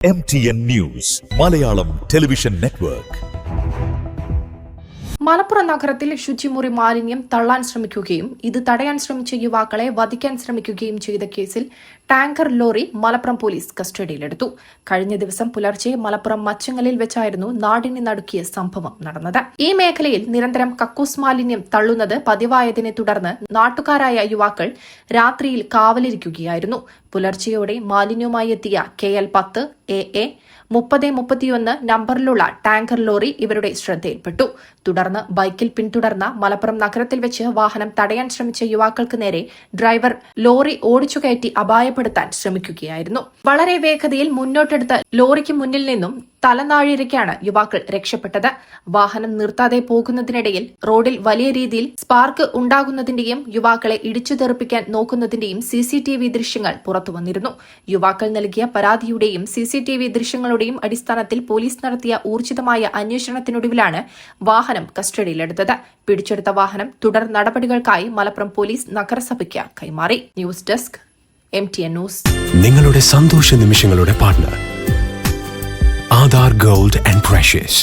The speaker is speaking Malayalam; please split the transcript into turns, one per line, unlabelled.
MTN News, Malayalam Television Network.
Malappuram നഗരത്തിൽ ശുചിമുറി മാലിന്യം തള്ളാൻ ശ്രമിക്കുകയും ഇത് തടയാൻ ശ്രമിച്ച യുവാക്കളെ വധിക്കാൻ ശ്രമിക്കുകയും ചെയ്ത കേസിൽ ടാങ്കർ ലോറി മലപ്പുറം പോലീസ് കസ്റ്റഡിയിലെടുത്തു. കഴിഞ്ഞ ദിവസം പുലർച്ചെ മലപ്പുറം മച്ചങ്ങലിൽ വെച്ചായിരുന്നു നാടിനെ നടുക്കിയ സംഭവം നടന്നത്. ഈ മേഖലയിൽ നിരന്തരം കക്കൂസ് മാലിന്യം തള്ളുന്നത് പതിവായതിനെ തുടർന്ന് നാട്ടുകാരായ യുവാക്കൾ രാത്രിയിൽ കാവലിരിക്കുകയായിരുന്നു. പുലർച്ചെയോടെ മാലിന്യവുമായി എത്തിയ KL10 AA 3031 നമ്പറിലുള്ള ടാങ്കർ ലോറി ഇവരുടെ ശ്രദ്ധയിൽപ്പെട്ടു. തുടർന്ന് ബൈക്കിൽ പിന്തുടർന്ന മലപ്പുറം നഗരത്തിൽ വെച്ച് വാഹനം തടയാൻ ശ്രമിച്ച യുവാക്കൾക്ക് നേരെ ഡ്രൈവർ ലോറി ഓടിച്ചുകയറ്റി അപായപ്പെടുത്താൻ ശ്രമിക്കുകയായിരുന്നു. വളരെ വേഗതയിൽ മുന്നോട്ടെടുത്ത ലോറിക്ക് മുന്നിൽ നിന്നും തലനാഴിരയ്ക്കാണ് യുവാക്കൾ രക്ഷപ്പെട്ടത്. വാഹനം നിർത്താതെ പോകുന്നതിനിടയിൽ റോഡിൽ വലിയ രീതിയിൽ സ്പാർക്ക് ഉണ്ടാകുന്നതിന്റെയും യുവാക്കളെ ഇടിച്ചു തെറിപ്പിക്കാൻ നോക്കുന്നതിന്റെയും CCTV ദൃശ്യങ്ങൾ പുറത്തുവന്നിരുന്നു. യുവാക്കൾ നൽകിയ പരാതിയുടെയും CCTV ദൃശ്യങ്ങളുടെയും അടിസ്ഥാനത്തിൽ പോലീസ് നടത്തിയ ഊർജിതമായ അന്വേഷണത്തിനൊടുവിലാണ് വാഹനം കസ്റ്റഡിയിലെടുത്തത്. പിടിച്ചെടുത്ത വാഹനം തുടർ നടപടികൾക്കായി മലപ്പുറം പോലീസ് നഗരസഭയ്ക്ക് കൈമാറി. News desk MTN news.
നിങ്ങളുടെ സന്തോഷ നിമിഷങ്ങളുടെ partner Aadhar Gold and Precious.